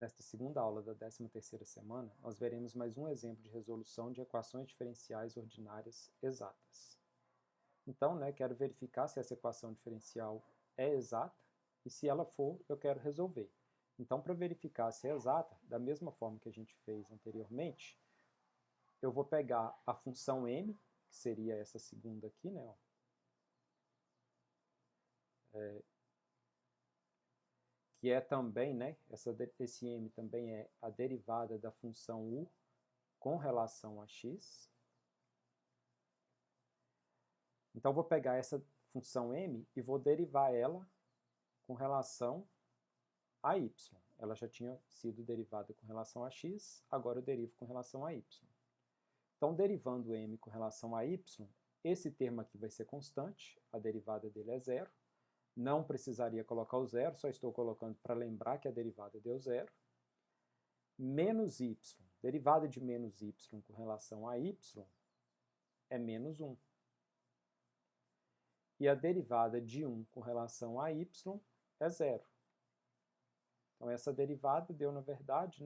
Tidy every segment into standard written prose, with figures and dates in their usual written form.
Nesta segunda aula da 13ª semana, nós veremos mais um exemplo de resolução de equações diferenciais ordinárias exatas. Então, quero verificar se essa equação diferencial é exata e se ela for, eu quero resolver. Então, para verificar se é exata, da mesma forma que a gente fez anteriormente, eu vou pegar a função m, que seria essa segunda aqui, que é também, esse m também é a derivada da função u com relação a x. Então, vou pegar essa função m e vou derivar ela com relação a y. Ela já tinha sido derivada com relação a x, agora eu derivo com relação a y. Então, derivando m com relação a y, esse termo aqui vai ser constante, a derivada dele é zero. Não precisaria colocar o zero, só estou colocando para lembrar que a derivada deu zero. Menos y, derivada de menos y com relação a y é menos 1. E a derivada de 1 com relação a y é zero. Então, essa derivada deu, na verdade,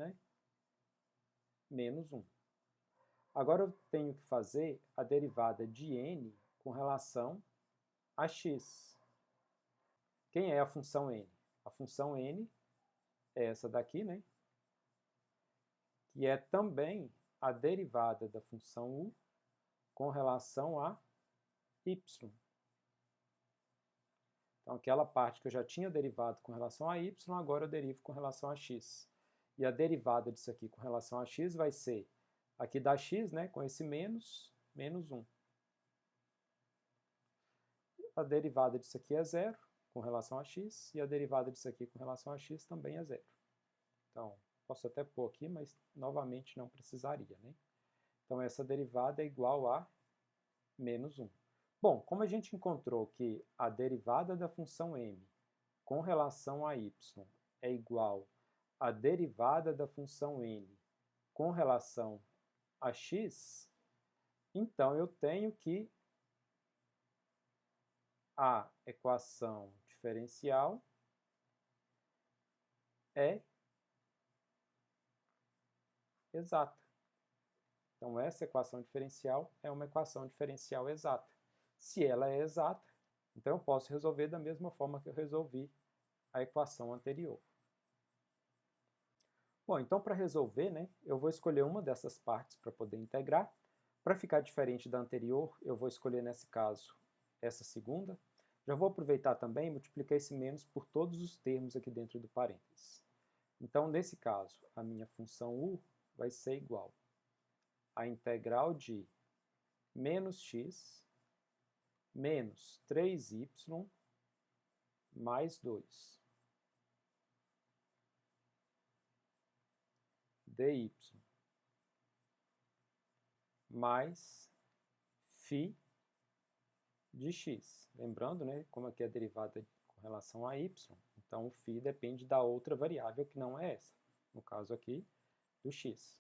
menos 1. Agora, eu tenho que fazer a derivada de n com relação a x. Quem é a função n? A função n é essa daqui, que é também a derivada da função u com relação a y. Então, aquela parte que eu já tinha derivado com relação a y, agora eu derivo com relação a x. E a derivada disso aqui com relação a x vai ser, aqui dá x, com esse menos 1. A derivada disso aqui é zero com relação a x, e a derivada disso aqui com relação a x também é zero. Então, posso até pôr aqui, mas novamente não precisaria, Então, essa derivada é igual a menos 1. Bom, como a gente encontrou que a derivada da função m com relação a y é igual à derivada da função n com relação a x, então eu tenho que a equação diferencial é exata. Então, essa equação diferencial é uma equação diferencial exata. Se ela é exata, então eu posso resolver da mesma forma que eu resolvi a equação anterior. Bom, então para resolver, eu vou escolher uma dessas partes para poder integrar. Para ficar diferente da anterior, eu vou escolher, nesse caso, essa segunda. Já vou aproveitar também e multiplicar esse menos por todos os termos aqui dentro do parênteses. Então, nesse caso, a minha função u vai ser igual a integral de menos x menos 3y mais 2 dy mais φ de x. Lembrando, como aqui é a derivada com relação a y, então o φ depende da outra variável que não é essa, no caso aqui, do x.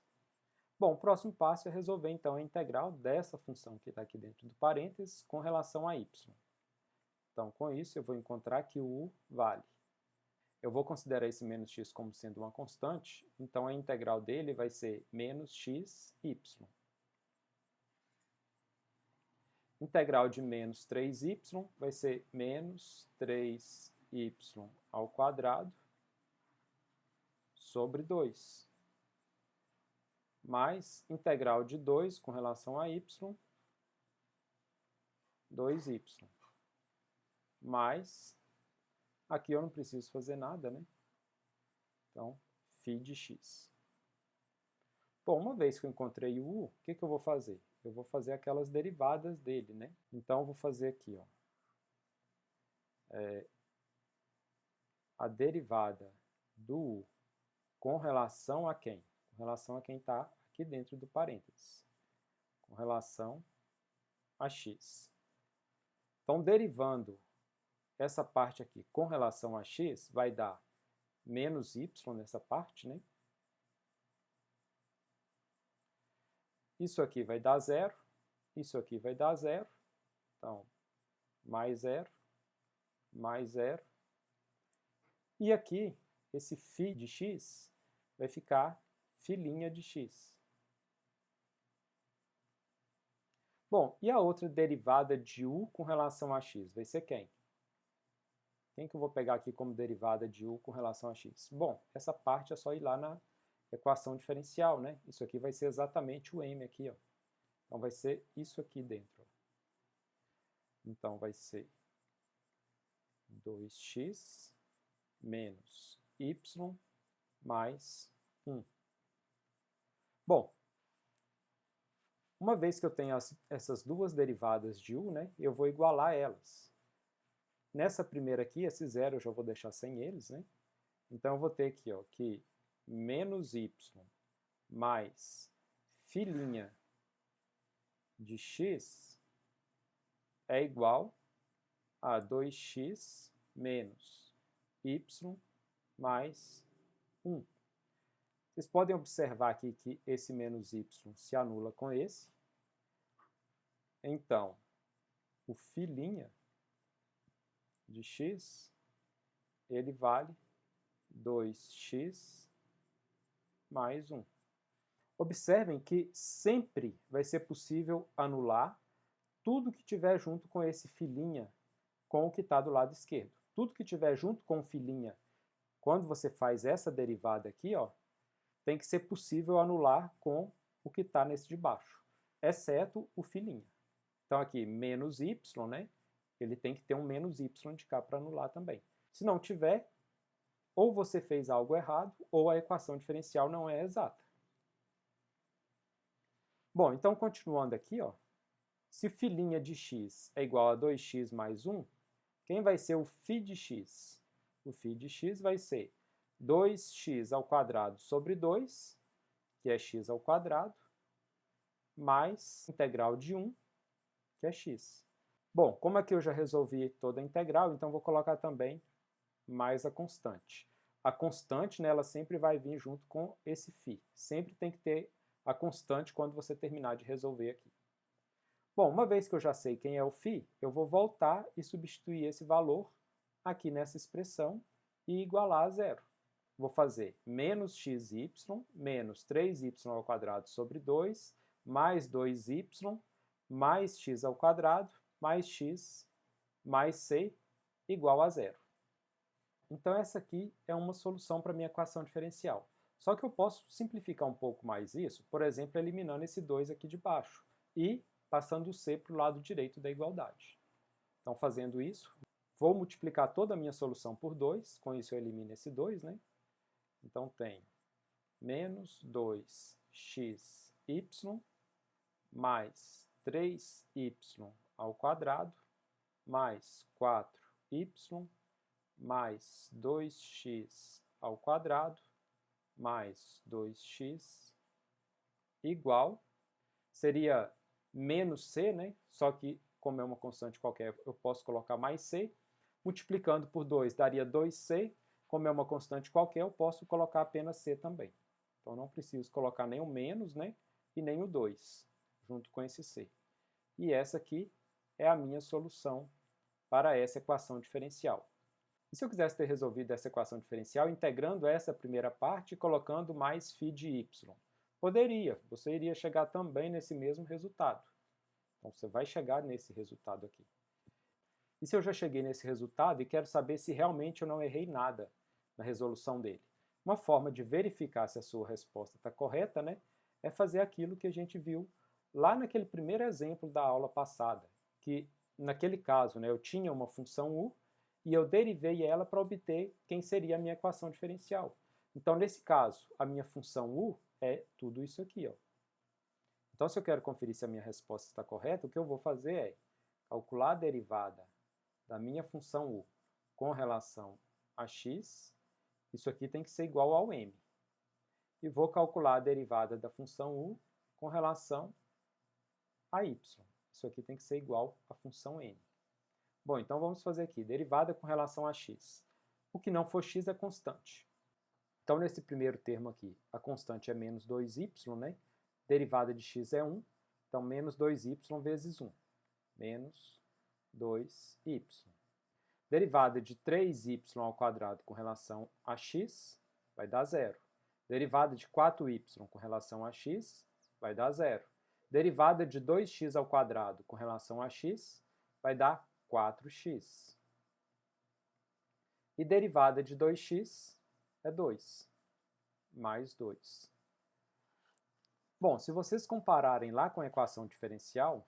Bom, o próximo passo é resolver então a integral dessa função que está aqui dentro do parênteses com relação a y. Então, com isso, eu vou encontrar que o u vale. Eu vou considerar esse menos x como sendo uma constante, então a integral dele vai ser menos xy. Integral de menos 3y vai ser menos 3y ao quadrado sobre 2. Mais integral de 2 com relação a y, 2y. Mais, aqui eu não preciso fazer nada, Então, φ de x. Bom, uma vez que eu encontrei o u, o que eu vou fazer? Eu vou fazer aquelas derivadas dele, Então, eu vou fazer aqui, a derivada do u com relação a quem? Com relação a quem está aqui dentro do parênteses. Com relação a x. Então, derivando essa parte aqui com relação a x, vai dar menos y nessa parte, Isso aqui vai dar zero, isso aqui vai dar zero. Então, mais zero, mais zero. E aqui, esse φ de x vai ficar filhinha de x. Bom, e a outra derivada de u com relação a x? Vai ser quem? Quem que eu vou pegar aqui como derivada de u com relação a x? Bom, essa parte é só ir lá na equação diferencial, né? Isso aqui vai ser exatamente o m aqui, ó. Então vai ser isso aqui dentro. Então vai ser 2x menos y mais 1. Bom, uma vez que eu tenho essas duas derivadas de u, né, eu vou igualar elas. Nessa primeira aqui, esse zero eu já vou deixar sem eles, né? Então eu vou ter aqui, ó, que menos y mais filhinha de x é igual a 2x menos y mais 1. Vocês podem observar aqui que esse menos y se anula com esse. Então, o filhinha de x, ele vale 2x mais 1. Observem que sempre vai ser possível anular tudo que tiver junto com esse filhinha com o que está do lado esquerdo. Tudo que tiver junto com o filhinha, quando você faz essa derivada aqui, ó, tem que ser possível anular com o que está nesse de baixo, exceto o filhinha. Então aqui, menos y, né? Ele tem que ter um menos y de cá para anular também. Se não tiver, ou você fez algo errado, ou a equação diferencial não é exata. Bom, então continuando aqui, ó, se filhinha de x é igual a 2x mais 1, quem vai ser o φ de x? O φ de x vai ser 2x ao quadrado sobre 2, que é x ao quadrado, mais integral de 1, que é x. Bom, como aqui eu já resolvi toda a integral, então vou colocar também mais a constante. A constante, né, ela sempre vai vir junto com esse φ. Sempre tem que ter a constante quando você terminar de resolver aqui. Bom, uma vez que eu já sei quem é o φ, eu vou voltar e substituir esse valor aqui nessa expressão e igualar a zero. Vou fazer menos xy menos 3y ao quadrado sobre 2 mais 2y mais x ao quadrado mais x mais c igual a zero. Então essa aqui é uma solução para a minha equação diferencial. Só que eu posso simplificar um pouco mais isso, por exemplo, eliminando esse 2 aqui de baixo e passando o c para o lado direito da igualdade. Então fazendo isso, vou multiplicar toda a minha solução por 2, com isso eu elimino esse 2, né? Então tem menos 2xy mais 3y ao quadrado mais 4y mais 2x ao quadrado mais 2x igual, seria menos c, né? Só que como é uma constante qualquer, eu posso colocar mais c. Multiplicando por 2 daria 2c. Como é uma constante qualquer, eu posso colocar apenas c também. Então não preciso colocar nem o menos, né? E nem o 2 junto com esse c. E essa aqui é a minha solução para essa equação diferencial. E se eu quisesse ter resolvido essa equação diferencial integrando essa primeira parte e colocando mais φ de y? Poderia, você iria chegar também nesse mesmo resultado. Então você vai chegar nesse resultado aqui. E se eu já cheguei nesse resultado e quero saber se realmente eu não errei nada na resolução dele? Uma forma de verificar se a sua resposta está correta, né, é fazer aquilo que a gente viu lá naquele primeiro exemplo da aula passada, que naquele caso, né, eu tinha uma função u e eu derivei ela para obter quem seria a minha equação diferencial. Então, nesse caso, a minha função u é tudo isso aqui, ó. Então, se eu quero conferir se a minha resposta está correta, o que eu vou fazer é calcular a derivada da minha função u com relação a x, isso aqui tem que ser igual ao m. E vou calcular a derivada da função u com relação a y. Isso aqui tem que ser igual à função n. Bom, então vamos fazer aqui, derivada com relação a x. O que não for x é constante. Então, nesse primeiro termo aqui, a constante é menos 2y, né? Derivada de x é 1, então menos 2y vezes 1. Menos 2y. Derivada de 3y ao quadrado com relação a x vai dar zero. Derivada de 4y com relação a x vai dar 0. Derivada de 2x ao quadrado com relação a x vai dar 4x. E derivada de 2x é 2, mais 2. Bom, se vocês compararem lá com a equação diferencial,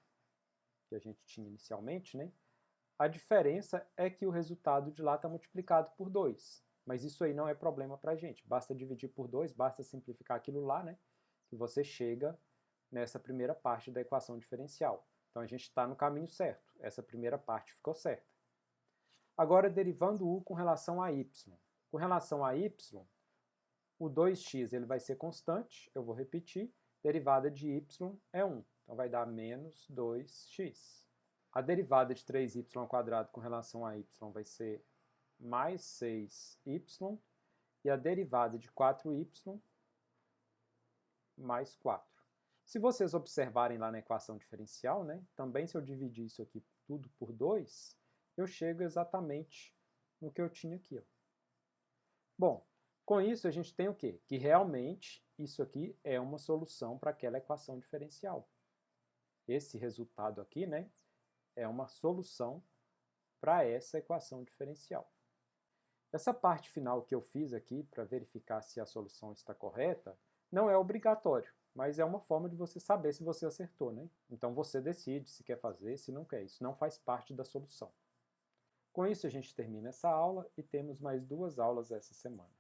que a gente tinha inicialmente, né, a diferença é que o resultado de lá está multiplicado por 2. Mas isso aí não é problema para a gente. Basta dividir por 2, basta simplificar aquilo lá, né, que você chega nessa primeira parte da equação diferencial. Então a gente está no caminho certo. Essa primeira parte ficou certa. Agora, derivando u com relação a y. Com relação a y, o 2x ele vai ser constante, eu vou repetir. Derivada de y é 1. Então vai dar menos 2x. A derivada de 3y² com relação a y vai ser mais 6y. E a derivada de 4y mais 4. Se vocês observarem lá na equação diferencial, né, também se eu dividir isso aqui tudo por 2, eu chego exatamente no que eu tinha aqui. Ó. Bom, com isso a gente tem o quê? Que realmente isso aqui é uma solução para aquela equação diferencial. Esse resultado aqui, né, é uma solução para essa equação diferencial. Essa parte final que eu fiz aqui para verificar se a solução está correta não é obrigatório, mas é uma forma de você saber se você acertou, né? Então você decide se quer fazer, se não quer. Isso não faz parte da solução. Com isso a gente termina essa aula e temos mais 2 aulas essa semana.